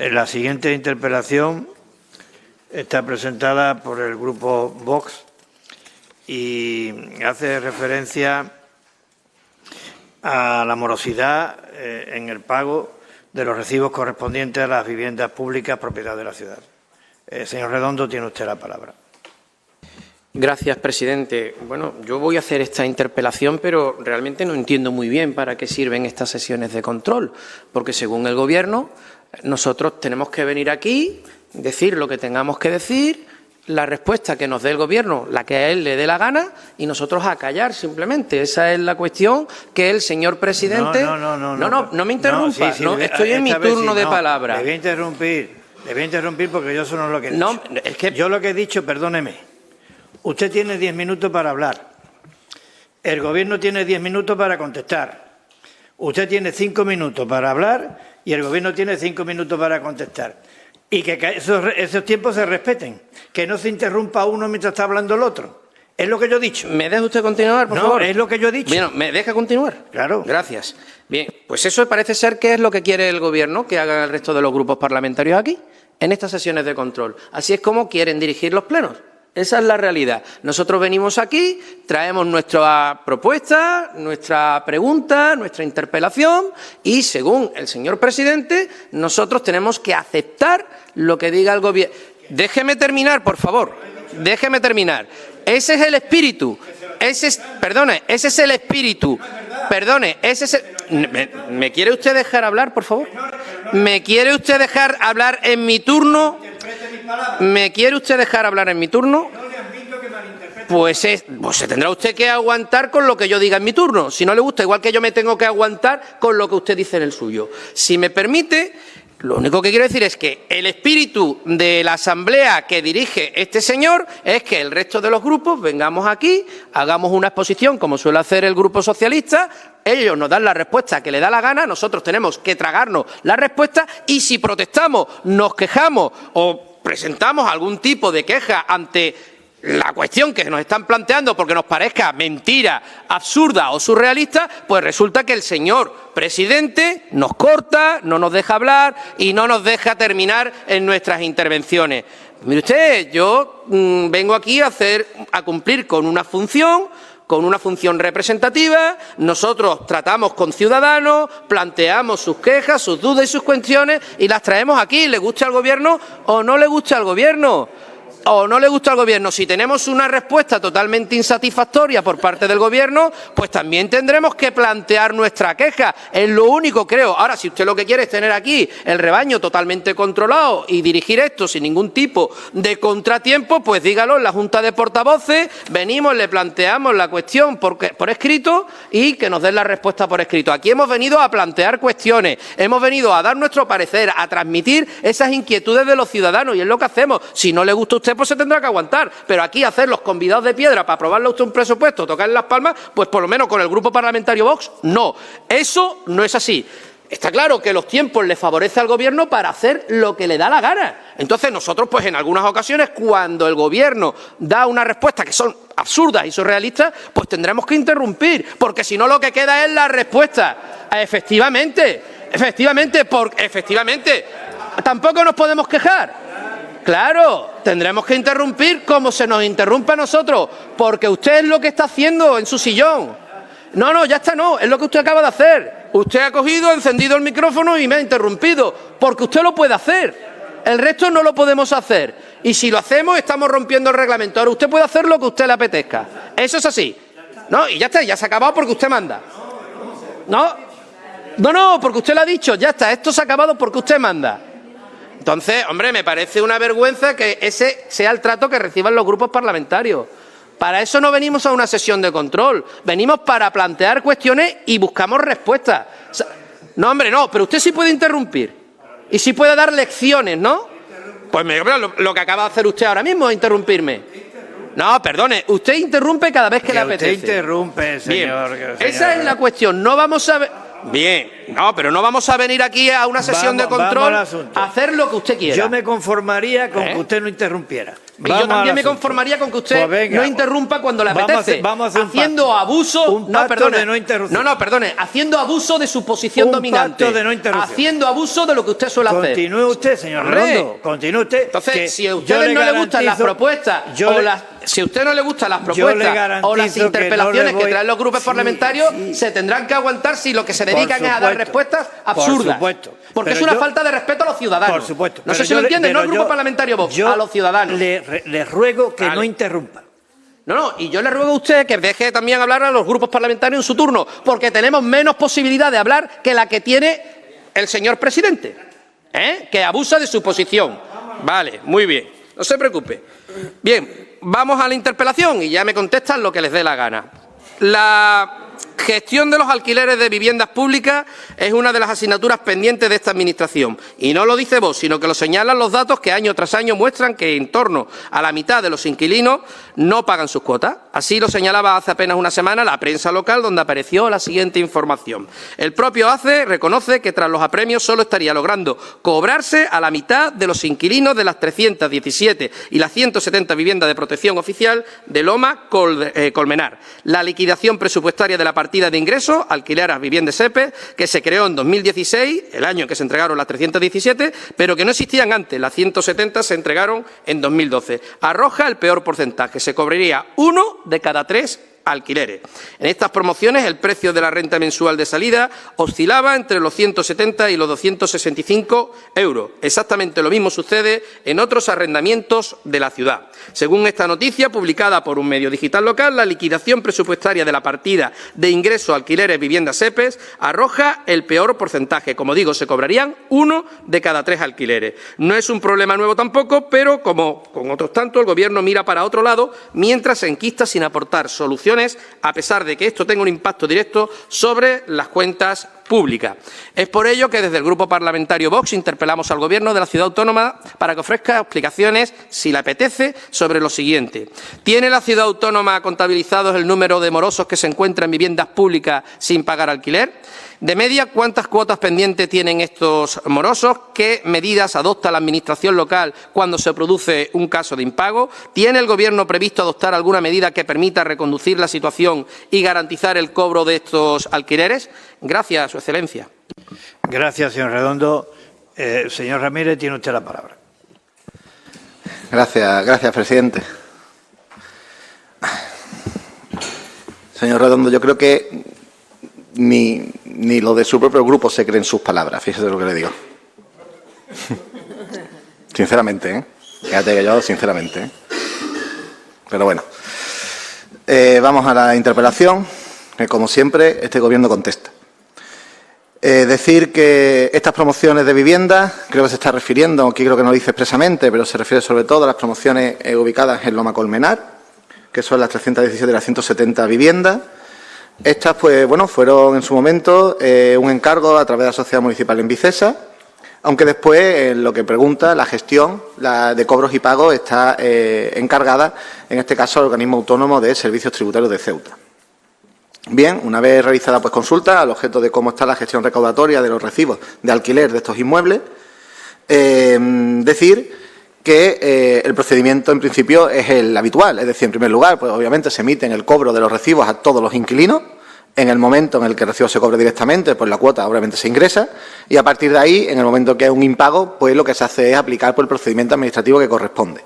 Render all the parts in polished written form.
La siguiente interpelación está presentada por el Grupo Vox y hace referencia a la morosidad en el pago de los recibos correspondientes a las viviendas públicas propiedad de la ciudad. Señor Redondo, tiene usted la palabra. Gracias, presidente. Bueno, yo voy a hacer esta interpelación, pero realmente no entiendo muy bien para qué sirven estas sesiones de control, porque según el Gobierno, nosotros tenemos que venir aquí, decir lo que tengamos que decir, la respuesta que nos dé el Gobierno, la que a él le dé la gana, y nosotros a callar simplemente. Esa es la cuestión que el señor presidente... No me interrumpa, estoy en mi turno de palabra. Le voy a interrumpir porque yo eso no es lo que he dicho. No, es que... Yo lo que he dicho, perdóneme, usted tiene 10 minutos para hablar. El Gobierno tiene 10 minutos para contestar. Usted tiene 5 minutos para hablar y el Gobierno tiene 5 minutos para contestar. Y que esos tiempos se respeten. Que no se interrumpa uno mientras está hablando el otro. Es lo que yo he dicho. ¿Me deja usted continuar, por favor? No, es lo que yo he dicho. Bien, ¿me deja continuar? Claro. Gracias. Bien, pues eso parece ser que es lo que quiere el Gobierno que hagan el resto de los grupos parlamentarios aquí, en estas sesiones de control. Así es como quieren dirigir los plenos. Esa es la realidad. Nosotros venimos aquí, traemos nuestra propuesta, nuestra pregunta, nuestra interpelación y, según el señor presidente, nosotros tenemos que aceptar lo que diga el Gobierno. Déjeme terminar, por favor. Déjeme terminar. Ese es el espíritu. Ese es el espíritu. Perdone, ese es el... ¿Me quiere usted dejar hablar, por favor? ¿Me quiere usted dejar hablar en mi turno? ¿Me quiere usted dejar hablar en mi turno? Pues se tendrá usted que aguantar con lo que yo diga en mi turno. Si no le gusta, igual que yo me tengo que aguantar con lo que usted dice en el suyo. Si me permite, lo único que quiero decir es que el espíritu de la asamblea que dirige este señor es que el resto de los grupos vengamos aquí, hagamos una exposición como suele hacer el Grupo Socialista, ellos nos dan la respuesta que le da la gana, nosotros tenemos que tragarnos la respuesta y si protestamos, nos quejamos o presentamos algún tipo de queja ante la cuestión que nos están planteando porque nos parezca mentira, absurda o surrealista, pues resulta que el señor presidente nos corta, no nos deja hablar y no nos deja terminar en nuestras intervenciones. Mire usted, yo vengo aquí a cumplir con una función representativa, nosotros tratamos con ciudadanos, planteamos sus quejas, sus dudas y sus cuestiones y las traemos aquí, le guste al Gobierno o no le guste al Gobierno. Si tenemos una respuesta totalmente insatisfactoria por parte del Gobierno, pues también tendremos que plantear nuestra queja. Es lo único, creo. Ahora, si usted lo que quiere es tener aquí el rebaño totalmente controlado y dirigir esto sin ningún tipo de contratiempo, pues dígalo en la Junta de Portavoces, venimos, le planteamos la cuestión por escrito y que nos den la respuesta por escrito. Aquí hemos venido a plantear cuestiones, hemos venido a dar nuestro parecer, a transmitir esas inquietudes de los ciudadanos y es lo que hacemos. Si no le gusta a usted, pues se tendrá que aguantar, pero aquí hacer los convidados de piedra para aprobarle a usted un presupuesto, tocarle las palmas, pues por lo menos con el Grupo Parlamentario Vox, no. Eso no es así. Está claro que los tiempos le favorece al Gobierno para hacer lo que le da la gana. Entonces nosotros, pues en algunas ocasiones, cuando el Gobierno da una respuesta que son absurdas y surrealistas, pues tendremos que interrumpir, porque si no lo que queda es la respuesta. Efectivamente, tampoco nos podemos quejar. Claro, tendremos que interrumpir como se nos interrumpe a nosotros, porque usted es lo que está haciendo en su sillón. No, ya está, no, es lo que usted acaba de hacer. Usted ha cogido, encendido el micrófono y me ha interrumpido, porque usted lo puede hacer. El resto no lo podemos hacer. Y si lo hacemos, estamos rompiendo el reglamento. Ahora usted puede hacer lo que a usted le apetezca. Eso es así. No, y ya está, ya se ha acabado porque usted manda. No, porque usted lo ha dicho, ya está, esto se ha acabado porque usted manda. Entonces, hombre, me parece una vergüenza que ese sea el trato que reciban los grupos parlamentarios. Para eso no venimos a una sesión de control, venimos para plantear cuestiones y buscamos respuestas. No, hombre, no, pero usted sí puede interrumpir y sí puede dar lecciones, ¿no? Pues lo que acaba de hacer usted ahora mismo es interrumpirme. No, perdone, usted interrumpe cada vez que le apetece. Usted interrumpe, señor. Bien, esa es la cuestión, no vamos a ver... Bien, No, pero no vamos a venir aquí a una sesión de control a hacer lo que usted quiera. Yo me conformaría con que usted no interrumpiera. Y yo también me conformaría con que usted no interrumpa cuando le apetece, haciendo abuso... de no interrupción. No, perdone, haciendo abuso de su posición dominante. Pacto de no interrupción. Haciendo abuso de lo que usted suele hacer. Continúe usted, señor Redondo, continúe usted. Entonces, si a ustedes no le gustan las propuestas si a usted no le gustan las propuestas o las interpelaciones que traen los grupos parlamentarios, se tendrán que aguantar si lo que se dedican es a dar respuestas absurdas. Por supuesto. Porque es una falta de respeto a los ciudadanos. Por supuesto. No sé si lo entienden, no el grupo parlamentario Vox, a los ciudadanos. Le ruego que no interrumpa. No, y yo le ruego a usted que deje también hablar a los grupos parlamentarios en su turno, porque tenemos menos posibilidad de hablar que la que tiene el señor presidente, que abusa de su posición. Vale, muy bien, no se preocupe. Bien, vamos a la interpelación y ya me contestan lo que les dé la gana. La gestión de los alquileres de viviendas públicas es una de las asignaturas pendientes de esta Administración. Y no lo dice Vox, sino que lo señalan los datos que año tras año muestran que en torno a la mitad de los inquilinos no pagan sus cuotas. Así lo señalaba hace apenas una semana la prensa local, donde apareció la siguiente información. El propio ACE reconoce que tras los apremios solo estaría logrando cobrarse a la mitad de los inquilinos de las 317 y las 170 viviendas de protección oficial de Loma Colmenar. La liquidación presupuestaria de la partida de ingresos, alquiler a viviendas SEPE, que se creó en 2016, el año en que se entregaron las 317, pero que no existían antes. Las 170 se entregaron en 2012. Arroja el peor porcentaje. Se cobraría 1 de cada 3 alquileres. En estas promociones el precio de la renta mensual de salida oscilaba entre los 170 y los 265 euros. Exactamente lo mismo sucede en otros arrendamientos de la ciudad. Según esta noticia, publicada por un medio digital local, la liquidación presupuestaria de la partida de ingreso alquileres viviendas SEPES arroja el peor porcentaje. Como digo, se cobrarían 1 de cada 3 alquileres. No es un problema nuevo tampoco, pero como con otros tantos, el Gobierno mira para otro lado mientras se enquista sin aportar soluciones, a pesar de que esto tenga un impacto directo sobre las cuentas públicas. Es por ello que desde el Grupo Parlamentario Vox interpelamos al Gobierno de la Ciudad Autónoma para que ofrezca explicaciones, si le apetece, sobre lo siguiente. ¿Tiene la Ciudad Autónoma contabilizados el número de morosos que se encuentran en viviendas públicas sin pagar alquiler? De media, ¿cuántas cuotas pendientes tienen estos morosos? ¿Qué medidas adopta la Administración local cuando se produce un caso de impago? ¿Tiene el Gobierno previsto adoptar alguna medida que permita reconducir la situación y garantizar el cobro de estos alquileres? Gracias, Su Excelencia. Gracias, señor Redondo. Señor Ramírez, tiene usted la palabra. Gracias, presidente. Señor Redondo, yo creo que ni lo de su propio grupo se creen sus palabras, fíjese lo que le digo. Sinceramente, ¿eh? Fíjate que yo, sinceramente, ¿eh? Pero bueno. Vamos a la interpelación, que como siempre, este Gobierno contesta. Decir que estas promociones de vivienda, creo que se está refiriendo, aunque creo que no lo dice expresamente, pero se refiere sobre todo a las promociones ubicadas en Loma Colmenar, que son las 317 de las 170 viviendas. Estas, pues, bueno, fueron en su momento un encargo a través de la Sociedad Municipal en Vicesa, aunque después, en lo que pregunta, la gestión de cobros y pagos está encargada, en este caso, al Organismo Autónomo de Servicios Tributarios de Ceuta. Bien, una vez realizada pues consulta al objeto de cómo está la gestión recaudatoria de los recibos de alquiler de estos inmuebles, decir que el procedimiento en principio es el habitual, es decir, en primer lugar, pues obviamente se emiten el cobro de los recibos a todos los inquilinos. En el momento en el que el recibo se cobre directamente, pues la cuota obviamente se ingresa y a partir de ahí, en el momento que hay un impago, pues lo que se hace es aplicar por el procedimiento administrativo que corresponde.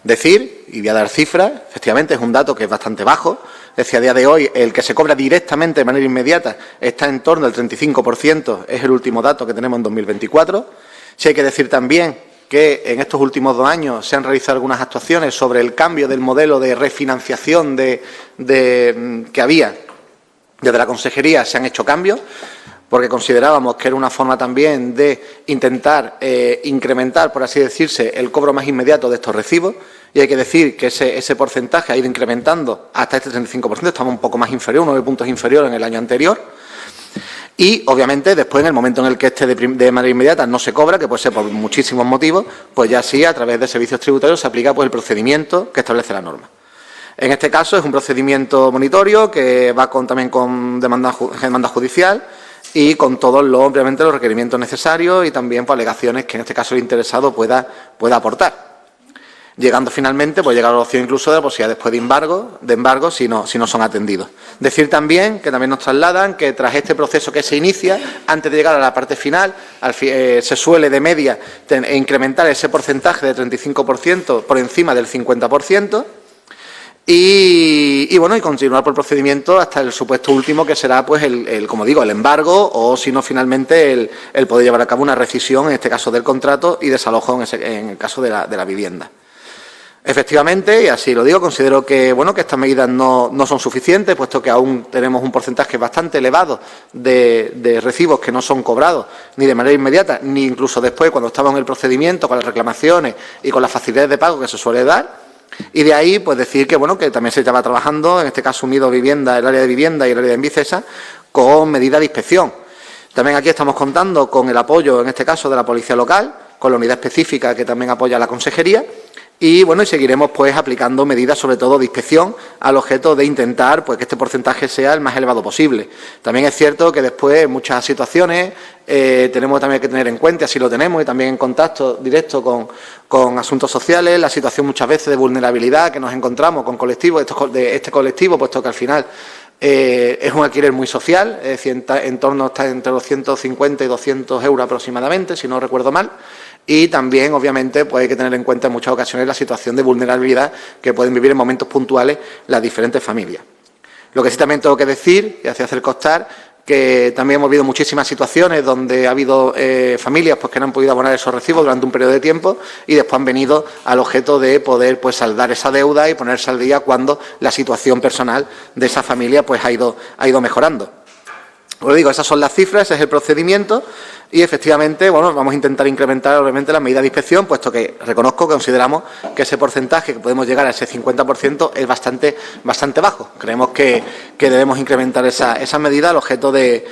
Decir, y voy a dar cifras, efectivamente es un dato que es bastante bajo, es decir, a día de hoy el que se cobra directamente de manera inmediata está en torno al 35%, es el último dato que tenemos en 2024. Sí hay que decir también que en estos últimos 2 años se han realizado algunas actuaciones sobre el cambio del modelo de refinanciación que había desde la Consejería. Se han hecho cambios porque considerábamos que era una forma también de intentar incrementar, por así decirse, el cobro más inmediato de estos recibos. Y hay que decir que ese porcentaje ha ido incrementando hasta este 35%, estamos un poco más inferior, 9 puntos inferior en el año anterior. Y, obviamente, después, en el momento en el que de manera inmediata no se cobra, que puede ser por muchísimos motivos, pues ya sí, a través de servicios tributarios, se aplica pues el procedimiento que establece la norma. En este caso es un procedimiento monitorio que va también con demanda judicial y con todos obviamente los requerimientos necesarios y también pues, alegaciones que en este caso el interesado pueda aportar. Llegando finalmente, pues llegar a la opción incluso de la posibilidad después de embargo si no son atendidos. Decir también que también nos trasladan que tras este proceso que se inicia, antes de llegar a la parte final, se suele de media incrementar ese porcentaje de 35% por encima del 50%. Y continuar por el procedimiento hasta el supuesto último, que será pues como digo, el embargo o si no finalmente el poder llevar a cabo una rescisión, en este caso del contrato, y desalojo en el caso de la vivienda. Efectivamente, y así lo digo, considero que estas medidas no son suficientes, puesto que aún tenemos un porcentaje bastante elevado de recibos que no son cobrados ni de manera inmediata, ni incluso después cuando estamos en el procedimiento, con las reclamaciones y con las facilidades de pago que se suele dar. Y de ahí, pues decir que también se estaba trabajando, en este caso unido Vivienda, el área de vivienda y el área de Envicesa, con medidas de inspección. También aquí estamos contando con el apoyo, en este caso, de la Policía Local, con la unidad específica que también apoya la Consejería. Y seguiremos pues aplicando medidas sobre todo de inspección al objeto de intentar pues que este porcentaje sea el más elevado posible. También es cierto que después en muchas situaciones tenemos también que tener en cuenta, así lo tenemos, y también en contacto directo con asuntos sociales, la situación muchas veces de vulnerabilidad que nos encontramos con colectivos, este colectivo, puesto que al final es un alquiler muy social, es decir, en torno está entre los 150 y 200 euros aproximadamente, si no recuerdo mal. Y también, obviamente, pues hay que tener en cuenta en muchas ocasiones la situación de vulnerabilidad que pueden vivir en momentos puntuales las diferentes familias. Lo que sí también tengo que decir, y hacer constar, que también hemos vivido muchísimas situaciones donde ha habido familias pues, que no han podido abonar esos recibos durante un periodo de tiempo y después han venido al objeto de poder pues, saldar esa deuda y ponerse al día cuando la situación personal de esa familia pues, ha ido mejorando. Como digo, esas son las cifras, ese es el procedimiento y efectivamente, vamos a intentar incrementar obviamente las medidas de inspección, puesto que consideramos que ese porcentaje que podemos llegar a ese 50% es bastante bajo. Creemos que debemos incrementar esa medida al objeto de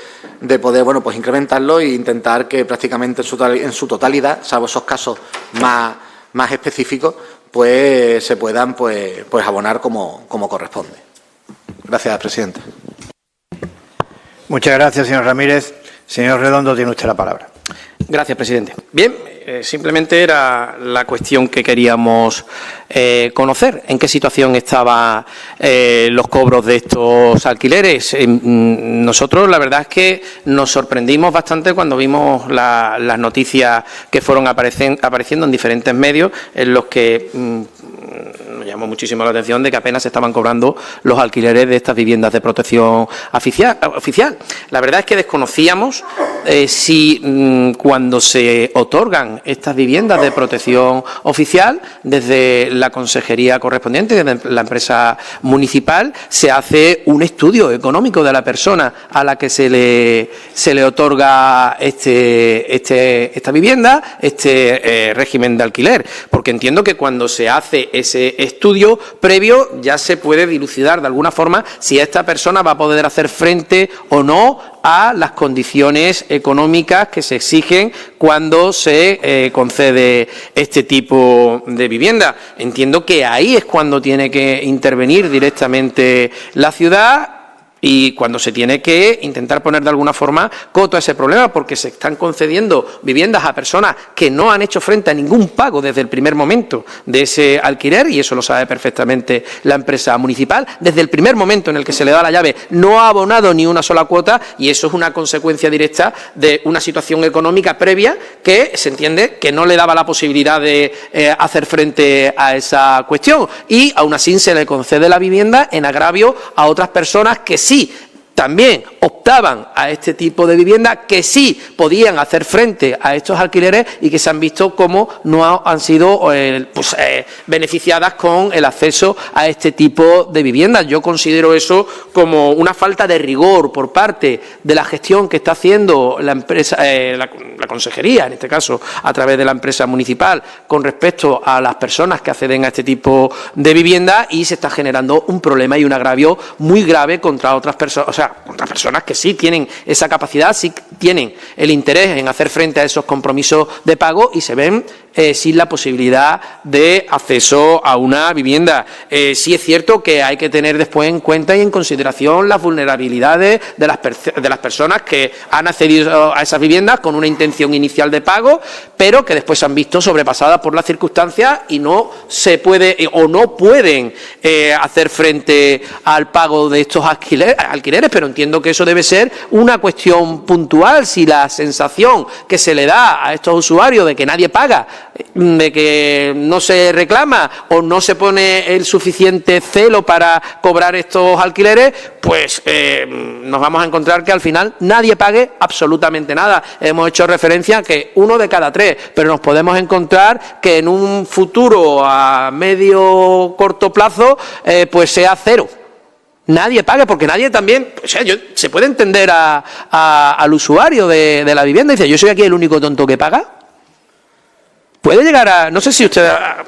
poder, pues incrementarlo e intentar que prácticamente en su totalidad, salvo esos casos más específicos, pues se puedan pues abonar como corresponde. Gracias, presidente. Muchas gracias, señor Ramírez. Señor Redondo, tiene usted la palabra. Gracias, presidente. Bien, simplemente era la cuestión que queríamos conocer. ¿En qué situación estaban los cobros de estos alquileres? Nosotros, la verdad es que nos sorprendimos bastante cuando vimos las noticias que fueron apareciendo en diferentes medios, en los que nos llamó muchísimo la atención de que apenas se estaban cobrando los alquileres de estas viviendas de protección oficial. La verdad es que desconocíamos si cuando se otorgan estas viviendas de protección oficial, desde la consejería correspondiente, desde la empresa municipal, se hace un estudio económico de la persona a la que se le otorga esta vivienda, régimen de alquiler, porque entiendo que cuando se hace ese estudio previo ya se puede dilucidar de alguna forma si esta persona va a poder hacer frente o no a las condiciones económicas que se exigen cuando se concede este tipo de vivienda. Entiendo que ahí es cuando tiene que intervenir directamente la ciudad y cuando se tiene que intentar poner de alguna forma coto a ese problema, porque se están concediendo viviendas a personas que no han hecho frente a ningún pago desde el primer momento de ese alquiler, y eso lo sabe perfectamente la empresa municipal. Desde el primer momento en el que se le da la llave no ha abonado ni una sola cuota, y eso es una consecuencia directa de una situación económica previa que se entiende que no le daba la posibilidad de hacer frente a esa cuestión, y aún así se le concede la vivienda en agravio a otras personas que sí también optaban a este tipo de vivienda, que sí podían hacer frente a estos alquileres y que se han visto como no han sido beneficiadas con el acceso a este tipo de viviendas. Yo considero eso como una falta de rigor por parte de la gestión que está haciendo la empresa, la consejería, en este caso a través de la empresa municipal, con respecto a las personas que acceden a este tipo de vivienda, y se está generando un problema y un agravio muy grave contra otras personas, contra personas que sí tienen esa capacidad, sí tienen el interés en hacer frente a esos compromisos de pago y se ven sin la posibilidad de acceso a una vivienda. Sí es cierto que hay que tener después en cuenta y en consideración las vulnerabilidades de las personas que han accedido a esas viviendas con una intención inicial de pago, pero que después se han visto sobrepasadas por las circunstancias y no se puede o no pueden hacer frente al pago de estos alquileres, pero entiendo que eso debe ser una cuestión puntual. Si la sensación que se le da a estos usuarios de que nadie paga, de que no se reclama o no se pone el suficiente celo para cobrar estos alquileres, pues nos vamos a encontrar que al final nadie pague absolutamente nada. Hemos hecho referencia a que 1 de cada 3, pero nos podemos encontrar que en un futuro a medio corto plazo pues sea 0. Nadie pague, porque nadie también, o sea, se puede entender al usuario de la vivienda y dice, yo soy aquí el único tonto que paga. Puede llegar a, no sé si usted ha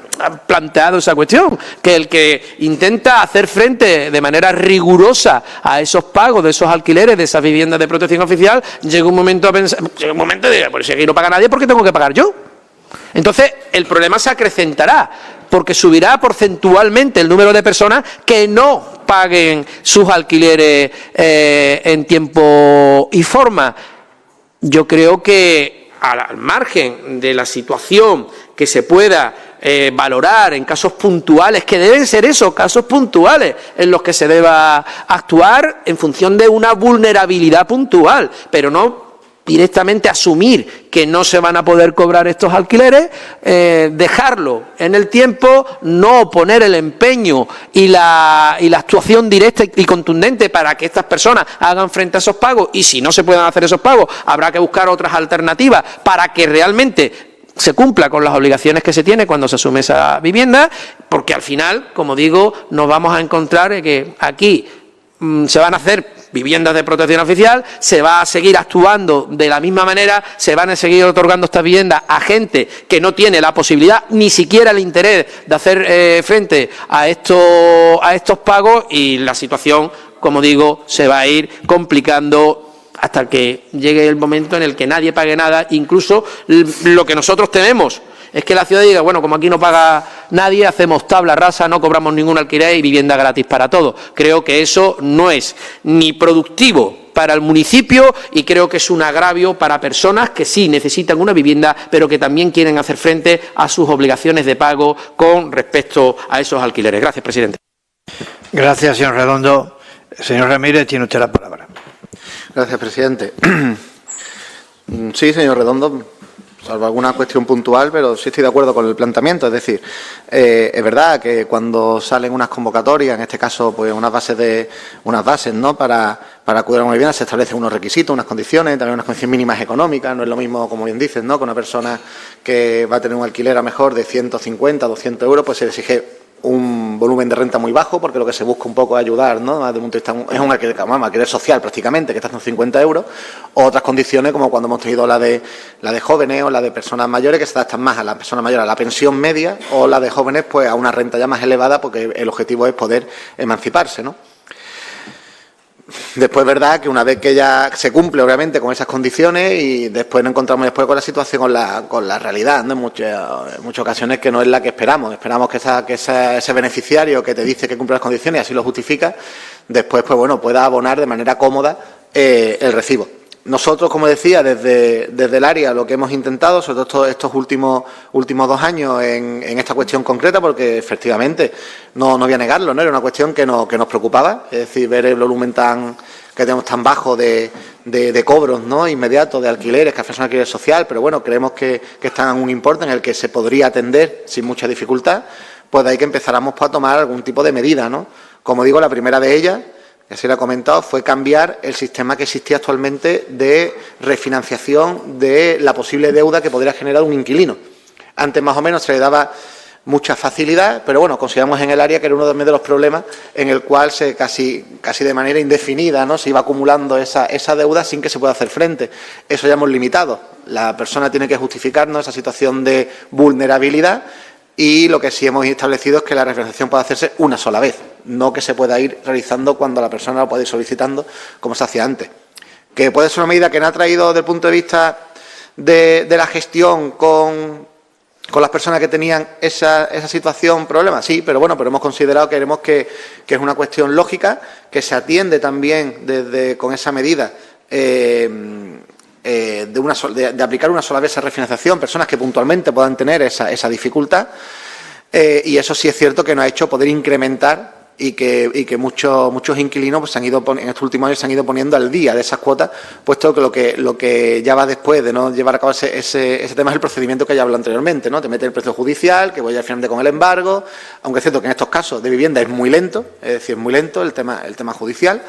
planteado esa cuestión, que el que intenta hacer frente de manera rigurosa a esos pagos de esos alquileres de esas viviendas de protección oficial, llega un momento de, pues si aquí no paga nadie, ¿por qué tengo que pagar yo? Entonces, el problema se acrecentará, porque subirá porcentualmente el número de personas que no paguen sus alquileres en tiempo y forma. Yo creo que al margen de la situación que se pueda valorar en casos puntuales, que deben ser esos casos puntuales en los que se deba actuar en función de una vulnerabilidad puntual, pero no directamente asumir que no se van a poder cobrar estos alquileres, dejarlo en el tiempo, no poner el empeño y la actuación directa y contundente para que estas personas hagan frente a esos pagos, y si no se pueden hacer esos pagos habrá que buscar otras alternativas para que realmente se cumpla con las obligaciones que se tiene cuando se asume esa vivienda, porque al final, como digo, nos vamos a encontrar que aquí se van a hacer viviendas de protección oficial, se va a seguir actuando de la misma manera, se van a seguir otorgando estas viviendas a gente que no tiene la posibilidad, ni siquiera el interés de hacer frente a estos pagos, y la situación, como digo, se va a ir complicando hasta que llegue el momento en el que nadie pague nada. Incluso lo que nosotros tememos es que la ciudad diga, bueno, como aquí no paga nadie, hacemos tabla rasa, no cobramos ningún alquiler y vivienda gratis para todos. Creo que eso no es ni productivo para el municipio y creo que es un agravio para personas que sí necesitan una vivienda, pero que también quieren hacer frente a sus obligaciones de pago con respecto a esos alquileres. Gracias, presidente. Gracias, señor Redondo. Señor Ramírez, tiene usted la palabra. Gracias, presidente. Sí, señor Redondo, salvo alguna cuestión puntual, pero sí estoy de acuerdo con el planteamiento. Es decir, es verdad que cuando salen unas convocatorias, en este caso, pues unas bases, ¿no?, para acudir a una vivienda, se establecen unos requisitos, unas condiciones, también unas condiciones mínimas económicas. No es lo mismo, como bien dices, ¿no?, que una persona que va a tener un alquiler a mejor de 150, 200 euros, pues se le exige un volumen de renta muy bajo, porque lo que se busca un poco es ayudar, ¿no?, desde un punto de vista, es un alquiler social prácticamente, que está haciendo 50 euros, o otras condiciones como cuando hemos tenido la de jóvenes o la de personas mayores, que se adaptan más a las personas mayores a la pensión media, o la de jóvenes pues a una renta ya más elevada, porque el objetivo es poder emanciparse, ¿no? Después es verdad que una vez que ya se cumple, obviamente, con esas condiciones, y después nos encontramos después con la situación, con la realidad, ¿no?, en muchas ocasiones que no es la que esperamos. Esperamos que ese beneficiario que te dice que cumple las condiciones y así lo justifica, después pues bueno, pueda abonar de manera cómoda el recibo. Nosotros, como decía, desde el área lo que hemos intentado, sobre todo estos últimos 2 años en esta cuestión concreta, porque efectivamente, no voy a negarlo, ¿no?, era una cuestión que nos preocupaba, es decir, ver el volumen que tenemos tan bajo de cobros, ¿no?, inmediatos de alquileres, que hacen un alquiler social, pero bueno, creemos que están en un importe en el que se podría atender sin mucha dificultad. Pues de ahí que empezáramos a tomar algún tipo de medida, ¿no? Como digo, la primera de ellas, que así lo he comentado, fue cambiar el sistema que existía actualmente de refinanciación de la posible deuda que podría generar un inquilino. Antes más o menos se le daba mucha facilidad, pero bueno, consideramos en el área que era uno de los problemas en el cual casi de manera indefinida, ¿no?, se iba acumulando esa deuda sin que se pueda hacer frente. Eso ya hemos limitado. La persona tiene que justificarnos esa situación de vulnerabilidad, y lo que sí hemos establecido es que la refinanciación puede hacerse una sola vez, no que se pueda ir realizando cuando la persona lo puede ir solicitando, como se hacía antes. Que puede ser una medida que no ha traído desde el punto de vista de la gestión con las personas que tenían esa situación problema? Sí, pero bueno, pero hemos considerado que es una cuestión lógica, que se atiende también con esa medida de aplicar una sola vez esa refinanciación, personas que puntualmente puedan tener esa dificultad, y eso sí es cierto que nos ha hecho poder incrementar y que muchos inquilinos pues, en estos últimos años se han ido poniendo al día de esas cuotas, puesto que lo que ya va después de no llevar a cabo ese tema es el procedimiento que ya hablado anteriormente, ¿no? Te mete el precio judicial, que voy al finalmente con el embargo, aunque es cierto que en estos casos de vivienda es muy lento, es decir, es muy lento el tema judicial,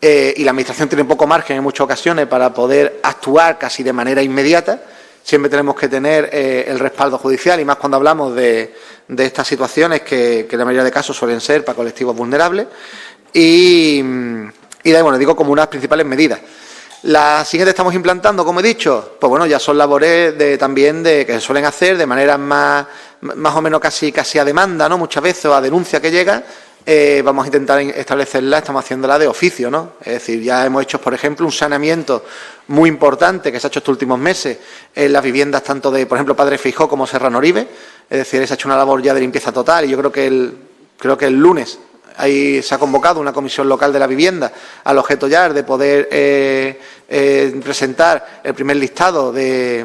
y la Administración tiene poco margen en muchas ocasiones para poder actuar casi de manera inmediata. Siempre tenemos que tener el respaldo judicial, y más cuando hablamos de estas situaciones que en la mayoría de casos suelen ser para colectivos vulnerables, y bueno, digo como unas principales medidas. Las siguientes estamos implantando, como he dicho, pues bueno, ya son labores que se suelen hacer de manera más o menos casi a demanda, ¿no? Muchas veces, o a denuncia que llega. Vamos a intentar establecerla, estamos haciéndola de oficio, ¿no? Es decir, ya hemos hecho, por ejemplo, un saneamiento muy importante que se ha hecho estos últimos meses en las viviendas tanto de, por ejemplo, Padre Feijóo como Serrano Oribe. Es decir, se ha hecho una labor ya de limpieza total, y yo creo que el lunes ahí se ha convocado una comisión local de la vivienda al objeto ya de poder presentar el primer listado de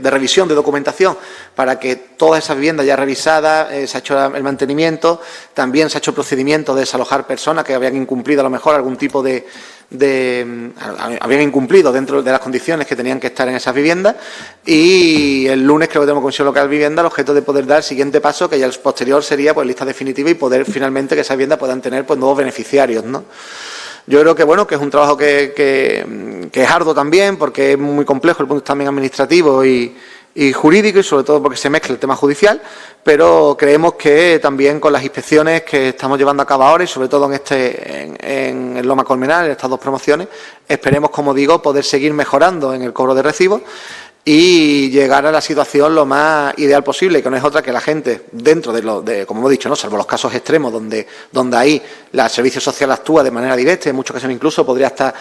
revisión de documentación para que todas esas viviendas ya revisadas, se ha hecho el mantenimiento, también se ha hecho el procedimiento de desalojar personas que habían incumplido a lo mejor algún tipo habían incumplido dentro de las condiciones que tenían que estar en esas viviendas, y el lunes creo que tenemos comisión local de vivienda el objeto de poder dar el siguiente paso, que ya el posterior sería pues lista definitiva y poder finalmente que esas viviendas puedan tener pues nuevos beneficiarios, ¿no? Yo creo que bueno, que es un trabajo que es arduo también, porque es muy complejo el punto también administrativo y jurídico, y sobre todo porque se mezcla el tema judicial, pero creemos que también con las inspecciones que estamos llevando a cabo ahora, y sobre todo en Loma Colmenar, en estas dos promociones, esperemos, como digo, poder seguir mejorando en el cobro de recibos y llegar a la situación lo más ideal posible, que no es otra que la gente, dentro como hemos dicho, no, salvo los casos extremos donde ahí el servicio social actúa de manera directa, en muchas ocasiones incluso podría hasta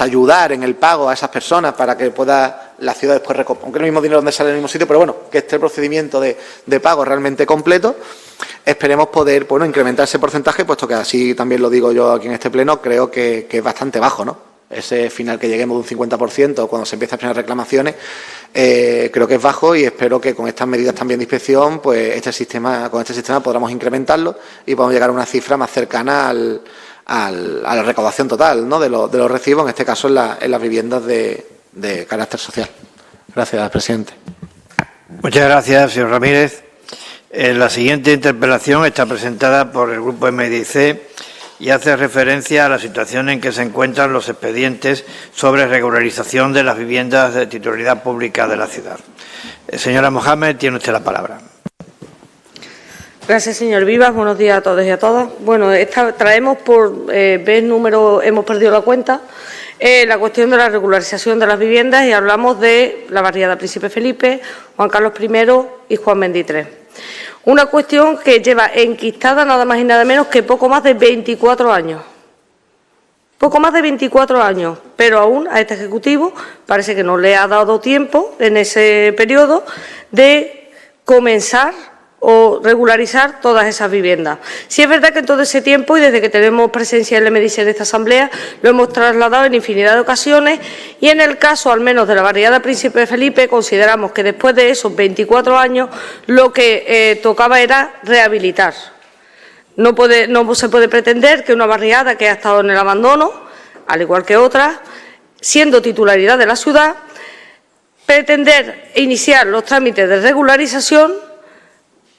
ayudar en el pago a esas personas para que pueda la ciudad después recoger, aunque no es el mismo dinero donde sale en el mismo sitio, pero bueno, que esté el procedimiento de pago realmente completo. Esperemos poder incrementar ese porcentaje, puesto que así también lo digo yo aquí en este pleno, creo que es bastante bajo, ¿no? Ese final que lleguemos de un 50% cuando se empiezan a tener reclamaciones, creo que es bajo, y espero que con estas medidas también de inspección, pues con este sistema podamos incrementarlo y podamos llegar a una cifra más cercana a la recaudación total, ¿no? de los recibos, en este caso en las viviendas de carácter social. Gracias, presidente. Muchas gracias, señor Ramírez. La siguiente interpelación está presentada por el Grupo MDC y hace referencia a la situación en que se encuentran los expedientes sobre regularización de las viviendas de titularidad pública de la ciudad. Señora Mohamed, tiene usted la palabra. Gracias, señor Vivas. Buenos días a todos y a todas. Bueno, traemos por vez número, hemos perdido la cuenta, la cuestión de la regularización de las viviendas, y hablamos de la barriada Príncipe Felipe, Juan Carlos I y Juan XXIII. Una cuestión que lleva enquistada nada más y nada menos que poco más de 24 años. Poco más de 24 años, pero aún a este Ejecutivo parece que no le ha dado tiempo en ese periodo de comenzar o regularizar todas esas viviendas. Sí es verdad que en todo ese tiempo, y desde que tenemos presencia en el MDC de esta Asamblea, lo hemos trasladado en infinidad de ocasiones, y en el caso al menos de la barriada Príncipe Felipe consideramos que después de esos 24 años lo que tocaba era rehabilitar. No se puede pretender que una barriada que ha estado en el abandono, al igual que otras, siendo titularidad de la ciudad, pretender iniciar los trámites de regularización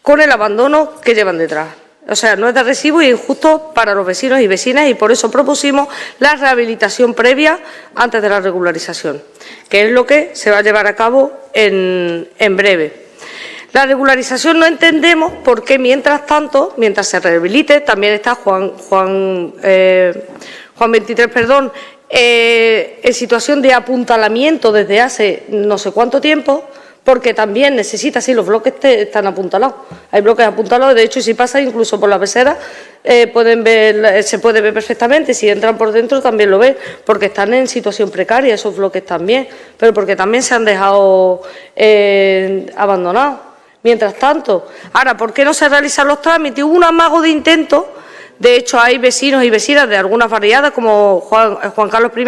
con el abandono que llevan detrás. O sea, no es de recibo y injusto para los vecinos y vecinas, y por eso propusimos la rehabilitación previa antes de la regularización, que es lo que se va a llevar a cabo en breve. La regularización no entendemos por qué, mientras tanto, mientras se rehabilite, también está Juan XXIII, en situación de apuntalamiento desde hace no sé cuánto tiempo, porque también necesita, sí, los bloques están apuntalados. Hay bloques apuntalados, de hecho, si pasa incluso por la pecera, se puede ver perfectamente, si entran por dentro también lo ven, porque están en situación precaria esos bloques también, pero porque también se han dejado abandonados. Mientras tanto, ahora, ¿por qué no se realizan los trámites? Hubo un amago de intento. De hecho, hay vecinos y vecinas de algunas barriadas, como Juan Carlos I,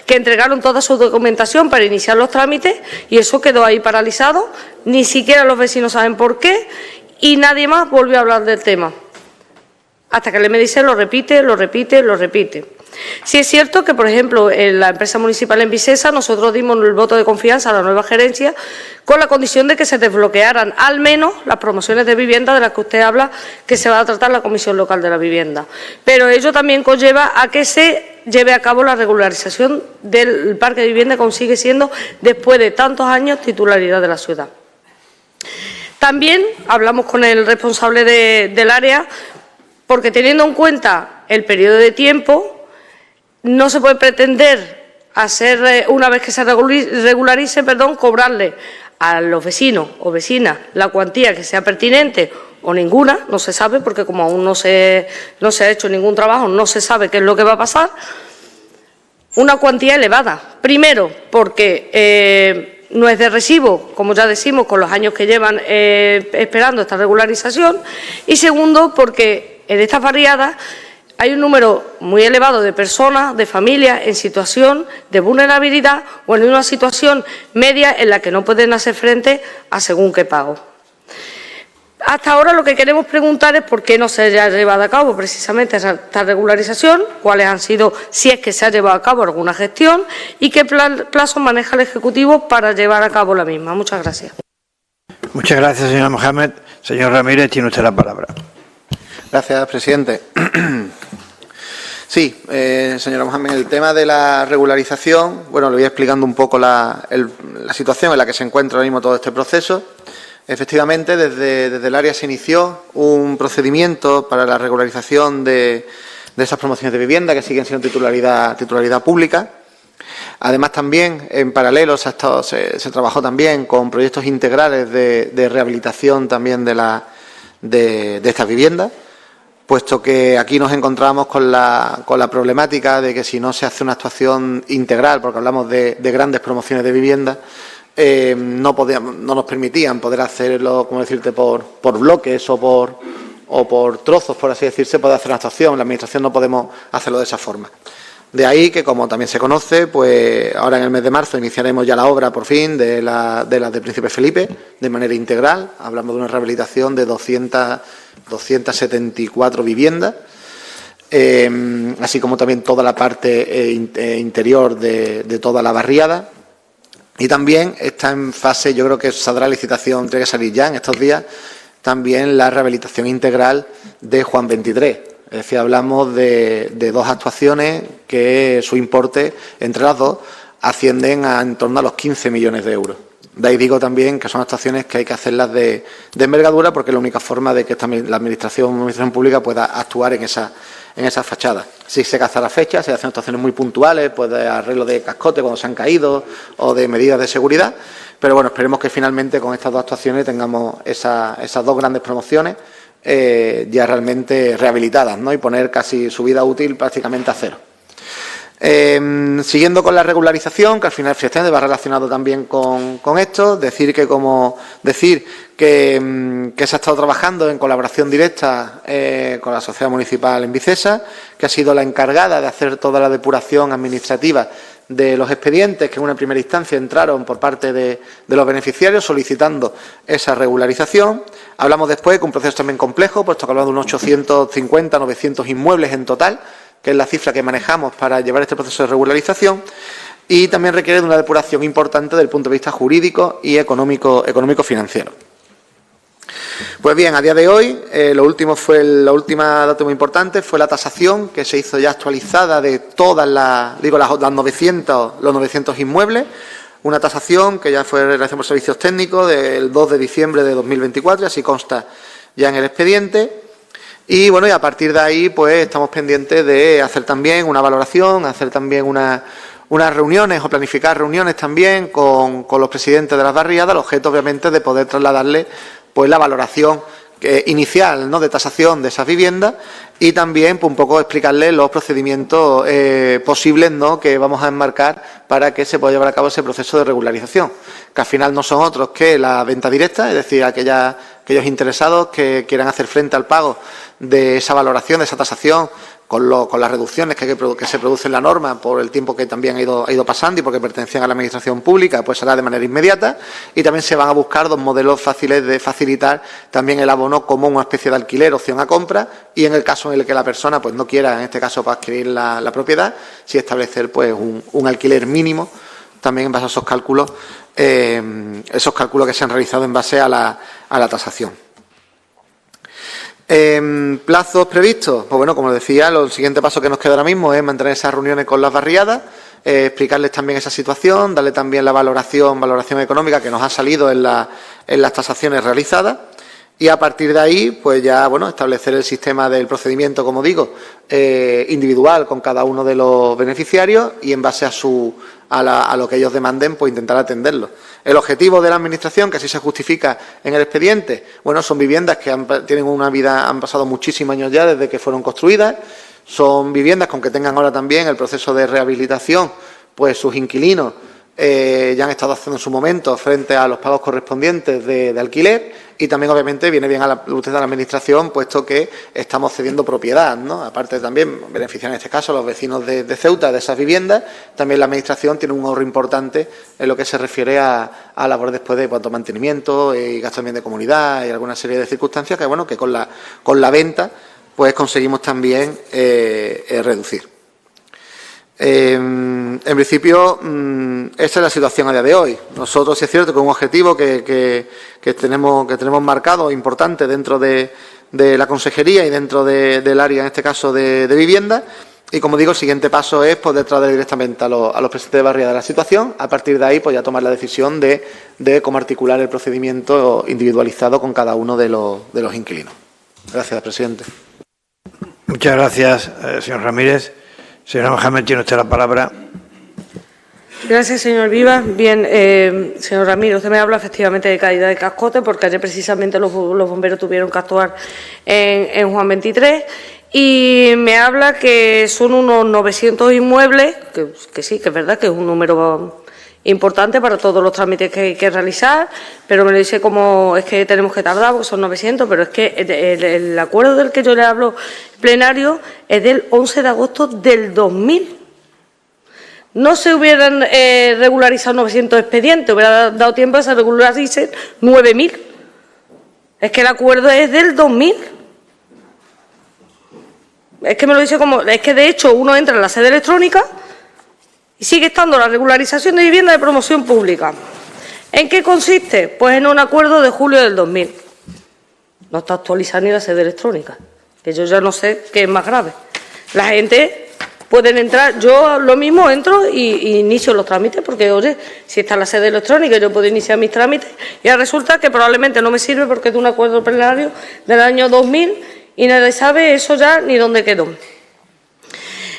que entregaron toda su documentación para iniciar los trámites y eso quedó ahí paralizado. Ni siquiera los vecinos saben por qué y nadie más volvió a hablar del tema. Hasta que el MDC lo repite, lo repite, lo repite. Sí es cierto que, por ejemplo, en la empresa municipal en Vicesa nosotros dimos el voto de confianza a la nueva gerencia con la condición de que se desbloquearan al menos las promociones de vivienda de las que usted habla, que se va a tratar la Comisión Local de la Vivienda. Pero ello también conlleva a que se lleve a cabo la regularización del parque de vivienda, que sigue siendo, después de tantos años, titularidad de la ciudad. También hablamos con el responsable del área, porque teniendo en cuenta el periodo de tiempo, no se puede pretender hacer, una vez que se regularice, cobrarle a los vecinos o vecinas la cuantía que sea pertinente o ninguna, no se sabe, porque como aún no se ha hecho ningún trabajo, no se sabe qué es lo que va a pasar, una cuantía elevada. Primero, porque no es de recibo, como ya decimos, con los años que llevan esperando esta regularización, y segundo, porque en estas barriadas hay un número muy elevado de personas, de familias, en situación de vulnerabilidad o en una situación media en la que no pueden hacer frente a según qué pago. Hasta ahora lo que queremos preguntar es por qué no se haya llevado a cabo precisamente esta regularización, cuáles han sido, si es que se ha llevado a cabo alguna gestión y qué plazo maneja el Ejecutivo para llevar a cabo la misma. Muchas gracias. Muchas gracias, señora Mohamed. Señor Ramírez, tiene usted la palabra. Gracias, presidente. Sí, señora Mohamed, el tema de la regularización, bueno, le voy explicando un poco la situación en la que se encuentra ahora mismo todo este proceso. Efectivamente, desde el área se inició un procedimiento para la regularización de esas promociones de vivienda que siguen siendo titularidad pública. Además, también, en paralelo, se trabajó también con proyectos integrales de rehabilitación también de estas viviendas, puesto que aquí nos encontramos con la problemática de que si no se hace una actuación integral, porque hablamos de grandes promociones de vivienda, no nos permitían poder hacerlo, como decirte, por bloques o por trozos, por así decirse, poder hacer una actuación. La Administración no podemos hacerlo de esa forma. De ahí que, como también se conoce, pues ahora en el mes de marzo iniciaremos ya la obra, por fin, de la de Príncipe Felipe, de manera integral. Hablamos de una rehabilitación de 274 viviendas, así como también toda la parte interior de toda la barriada. Y también está en fase, yo creo que saldrá licitación, tiene que salir ya en estos días, también la rehabilitación integral de Juan 23. Es decir, hablamos de dos actuaciones que su importe, entre las dos, ascienden en torno a los 15 millones de euros. De ahí digo también que son actuaciones que hay que hacerlas de envergadura, porque es la única forma de que la Administración Pública pueda actuar en esa fachada. Si se caza la fecha, se hacen actuaciones muy puntuales, pues de arreglo de cascote cuando se han caído o de medidas de seguridad, pero bueno, esperemos que finalmente con estas dos actuaciones tengamos esas dos grandes promociones ya realmente rehabilitadas, ¿no? Y poner casi su vida útil prácticamente a cero. Siguiendo con la regularización, que al final efectivamente va relacionado también con esto, decir que se ha estado trabajando en colaboración directa con la Sociedad Municipal en Vicesa, que ha sido la encargada de hacer toda la depuración administrativa de los expedientes que en una primera instancia entraron por parte de los beneficiarios solicitando esa regularización. Hablamos después de un proceso también complejo, puesto que hablamos de unos 850, 900 inmuebles en total, que es la cifra que manejamos para llevar este proceso de regularización, y también requiere de una depuración importante desde el punto de vista jurídico y económico-financiero. Pues bien, a día de hoy, la última dato muy importante fue la tasación que se hizo ya actualizada de todas los 900 inmuebles, una tasación que ya fue realizada por servicios técnicos del 2 de diciembre de 2024, y así consta ya en el expediente. Y bueno, y a partir de ahí, pues estamos pendientes de hacer también una valoración, hacer también una unas reuniones o planificar reuniones también con los presidentes de las barriadas, el objeto obviamente de poder trasladarle pues la valoración inicial, ¿no?, de tasación de esas viviendas y también pues, un poco explicarles los procedimientos posibles, ¿no?, que vamos a enmarcar para que se pueda llevar a cabo ese proceso de regularización, que al final no son otros que la venta directa, es decir, aquellos interesados que quieran hacer frente al pago de esa valoración, de esa tasación, con las reducciones que se produce en la norma por el tiempo que también ha ido pasando y porque pertenecían a la Administración Pública, pues será de manera inmediata y también se van a buscar dos modelos fáciles de facilitar también el abono como una especie de alquiler, opción a compra y en el caso en el que la persona pues no quiera, en este caso para adquirir la propiedad, sí establecer pues un alquiler mínimo también en base a esos cálculos que se han realizado en base a la tasación. ¿Plazos previstos? Pues bueno, como decía, el siguiente paso que nos queda ahora mismo es mantener esas reuniones con las barriadas, explicarles también esa situación, darle también la valoración económica que nos ha salido en las tasaciones realizadas y a partir de ahí, pues ya, bueno, establecer el sistema del procedimiento, como digo, individual con cada uno de los beneficiarios y en base a lo que ellos demanden, pues intentar atenderlo. El objetivo de la Administración, que así se justifica en el expediente, bueno, son viviendas que tienen una vida, han pasado muchísimos años ya desde que fueron construidas, son viviendas con que tengan ahora también el proceso de rehabilitación, pues sus inquilinos ya han estado haciendo en su momento frente a los pagos correspondientes de alquiler y también obviamente viene bien a la luz de la Administración puesto que estamos cediendo propiedad, ¿no? Aparte también benefician en este caso a los vecinos de Ceuta de esas viviendas, también la Administración tiene un ahorro importante en lo que se refiere a labor después de cuanto mantenimiento y gastos también de comunidad y alguna serie de circunstancias que bueno que con la venta pues conseguimos también reducir. En principio, esta es la situación a día de hoy. Nosotros, sí es cierto, que un objetivo que tenemos marcado importante dentro de la consejería y dentro del área, en este caso, de vivienda. Y, como digo, el siguiente paso es poder traer directamente a los presidentes de barriada de la situación. A partir de ahí, pues ya tomar la decisión de cómo articular el procedimiento individualizado con cada uno de los inquilinos. Gracias, presidente. Muchas gracias, señor Ramírez. Señora Mohamed, tiene usted la palabra. Gracias, señor Vivas. Bien, señor Ramírez, usted me habla efectivamente de caída de cascote, porque ayer precisamente los bomberos tuvieron que actuar en Juan 23 y me habla que son unos 900 inmuebles, que sí, que es verdad que es un número importante para todos los trámites que hay que realizar, pero me lo dice como es que tenemos que tardar porque son 900, pero es que el acuerdo del que yo le hablo plenario es del 11 de agosto del 2000. No se hubieran regularizado 900 expedientes, hubiera dado tiempo a que se regularicen 9.000. Es que el acuerdo es del 2000. Es que me lo dice como, es que de hecho uno entra en la sede electrónica y sigue estando la regularización de vivienda de promoción pública. ¿En qué consiste? Pues en un acuerdo de julio del 2000. No está actualizada ni la sede electrónica, que yo ya no sé qué es más grave. La gente puede entrar, yo lo mismo entro y inicio los trámites, porque, oye, si está la sede electrónica yo puedo iniciar mis trámites y ahora resulta que probablemente no me sirve porque es de un acuerdo plenario del año 2000 y nadie sabe eso ya ni dónde quedó.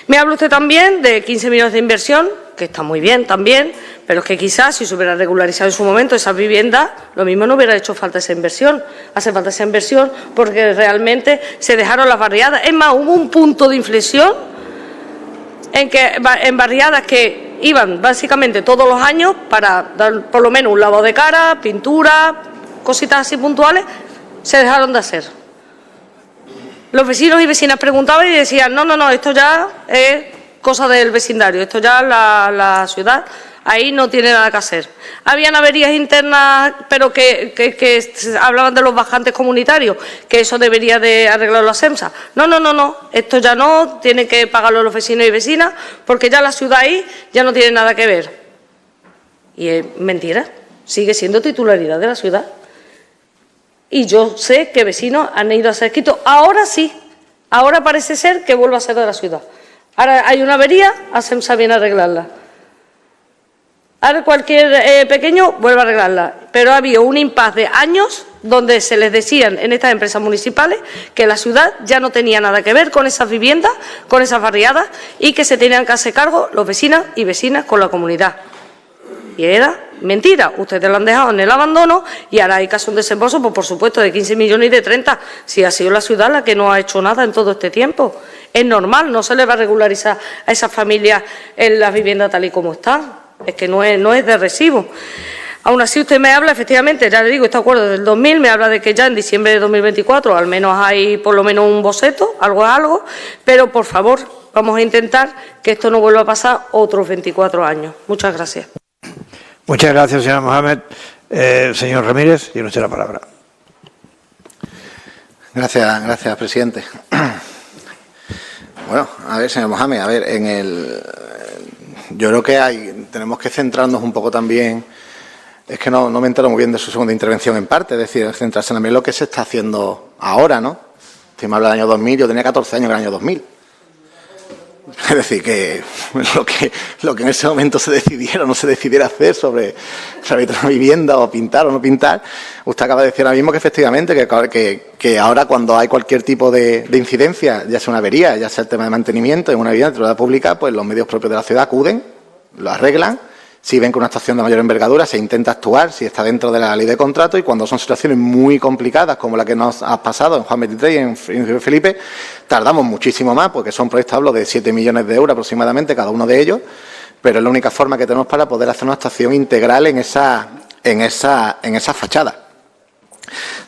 Me habla usted también de 15 millones de inversión, que está muy bien también, pero es que quizás si se hubiera regularizado en su momento esas viviendas, lo mismo no hubiera hecho falta esa inversión. Hace falta esa inversión porque realmente se dejaron las barriadas. Es más, hubo un punto de inflexión en barriadas que iban básicamente todos los años para dar por lo menos un lavado de cara, pintura, cositas así puntuales, se dejaron de hacer. Los vecinos y vecinas preguntaban y decían, no, esto ya es cosa del vecindario, esto ya la ciudad, ahí no tiene nada que hacer. Habían averías internas, pero que hablaban de los bajantes comunitarios, que eso debería de arreglarlo la SEMSA. No, esto ya no, tienen que pagarlo los vecinos y vecinas, porque ya la ciudad ahí ya no tiene nada que ver. Y es mentira, sigue siendo titularidad de la ciudad. Y yo sé que vecinos han ido a ser escritos. Ahora sí, ahora parece ser que vuelve a ser de la ciudad. Ahora hay una avería, SEMSA viene a arreglarla. Ahora cualquier pequeño vuelve a arreglarla. Pero ha habido un impasse de años donde se les decían en estas empresas municipales que la ciudad ya no tenía nada que ver con esas viviendas, con esas barriadas, y que se tenían que hacer cargo los vecinos y vecinas con la comunidad. Y era mentira, ustedes lo han dejado en el abandono y ahora hay que hacer un desembolso, pues por supuesto, de 15 millones y de 30, si ha sido la ciudad la que no ha hecho nada en todo este tiempo. Es normal, no se le va a regularizar a esas familias en las viviendas tal y como están, es que no es de recibo. Aún así, usted me habla, efectivamente, ya le digo, este acuerdo del 2000 me habla de que ya en diciembre de 2024 al menos hay por lo menos un boceto, algo es algo, pero por favor, vamos a intentar que esto no vuelva a pasar otros 24 años. Muchas gracias. Muchas gracias, señora Mohamed. Señor Ramírez, tiene usted la palabra. Gracias, presidente. Bueno, a ver, señor Mohamed, a ver, yo creo que tenemos que centrarnos un poco también. Es que no me entero muy bien de su segunda intervención en parte, es decir, centrarse en lo que se está haciendo ahora, ¿no? Usted me habla del año 2000, yo tenía 14 años en el año 2000. Es decir, que lo que en ese momento se decidiera o no se decidiera hacer sobre una vivienda o pintar o no pintar, usted acaba de decir ahora mismo que efectivamente que ahora cuando hay cualquier tipo de incidencia, ya sea una avería, ya sea el tema de mantenimiento en una vivienda de utilidad pública, pues los medios propios de la ciudad acuden, lo arreglan. Si ven que una actuación de mayor envergadura, se intenta actuar si está dentro de la ley de contrato, y cuando son situaciones muy complicadas como la que nos ha pasado en Juan 23 y en Príncipe Felipe, tardamos muchísimo más porque son proyectos, hablo de 7 millones de euros aproximadamente cada uno de ellos, pero es la única forma que tenemos para poder hacer una actuación integral en esa fachada.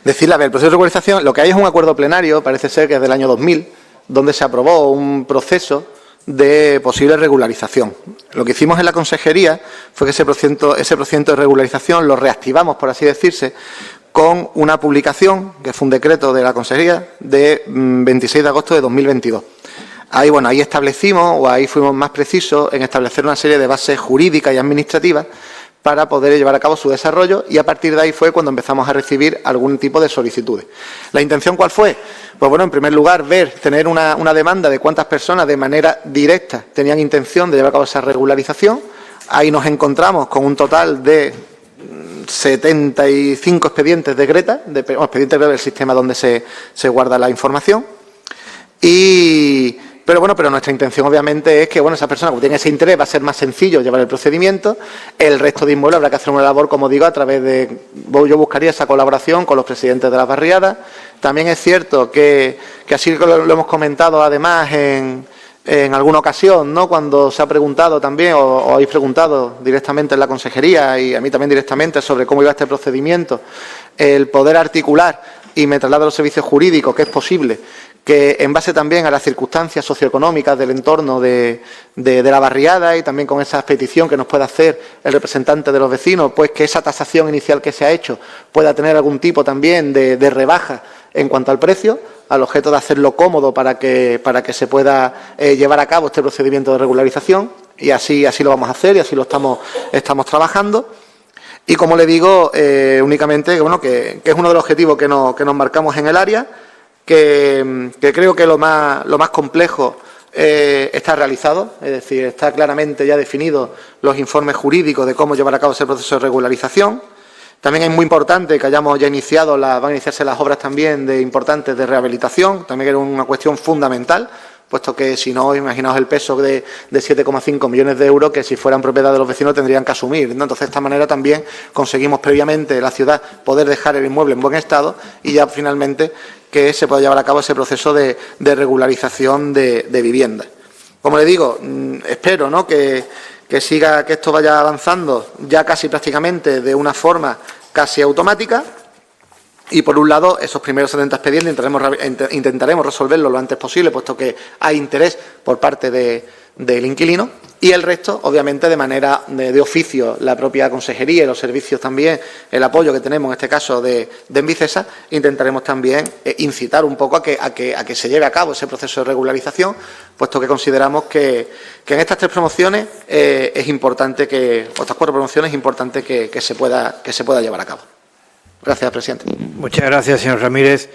Decirle, a ver, el proceso de regularización, lo que hay es un acuerdo plenario, parece ser que es del año 2000, donde se aprobó un proceso de posible regularización. Lo que hicimos en la consejería fue que ese procedimiento de regularización lo reactivamos, por así decirse, con una publicación, que fue un decreto de la consejería, de 26 de agosto de 2022. Ahí establecimos, o ahí fuimos más precisos en establecer una serie de bases jurídicas y administrativas para poder llevar a cabo su desarrollo, y a partir de ahí fue cuando empezamos a recibir algún tipo de solicitudes. ¿La intención cuál fue? Pues bueno, en primer lugar, tener una demanda de cuántas personas de manera directa tenían intención de llevar a cabo esa regularización. Ahí nos encontramos con un total de 75 expedientes de Greta, expedientes del sistema donde se guarda la información. Pero nuestra intención obviamente es que esas personas que tienen ese interés va a ser más sencillo llevar el procedimiento. El resto de inmuebles habrá que hacer una labor, como digo, a través de... Yo buscaría esa colaboración con los presidentes de las barriadas. También es cierto que así lo hemos comentado además en alguna ocasión, ¿no? Cuando se ha preguntado también, o habéis preguntado directamente en la consejería y a mí también directamente sobre cómo iba este procedimiento, el poder articular y me traslado a los servicios jurídicos que es posible que en base también a las circunstancias socioeconómicas del entorno de la barriada y también con esa petición que nos pueda hacer el representante de los vecinos, pues que esa tasación inicial que se ha hecho pueda tener algún tipo también de rebaja en cuanto al precio, al objeto de hacerlo cómodo para que se pueda llevar a cabo este procedimiento de regularización, y así lo vamos a hacer y así lo estamos trabajando. Y como le digo, únicamente que es uno de los objetivos que nos marcamos en el área, que creo que lo más complejo está realizado, es decir, está claramente ya definido los informes jurídicos de cómo llevar a cabo ese proceso de regularización. También es muy importante que hayamos ya iniciado, van a iniciarse las obras también importantes de rehabilitación, también era una cuestión fundamental, puesto que si no, imaginaos el peso de 7,5 millones de euros que si fueran propiedad de los vecinos tendrían que asumir, ¿no? Entonces, de esta manera también conseguimos previamente la ciudad poder dejar el inmueble en buen estado y ya finalmente que se pueda llevar a cabo ese proceso de regularización de vivienda. Como le digo, espero, ¿no?, que esto vaya avanzando ya casi prácticamente de una forma casi automática. Y, por un lado, esos primeros 70 expedientes intentaremos resolverlos lo antes posible, puesto que hay interés por parte del inquilino, y el resto, obviamente, de manera de oficio, la propia consejería y los servicios también, el apoyo que tenemos en este caso de Envicesa, intentaremos también incitar un poco a que se lleve a cabo ese proceso de regularización, puesto que consideramos que en estas 3 promociones es importante estas 4 promociones es importante que se pueda llevar a cabo. Gracias, presidente. Muchas gracias, señor Ramírez.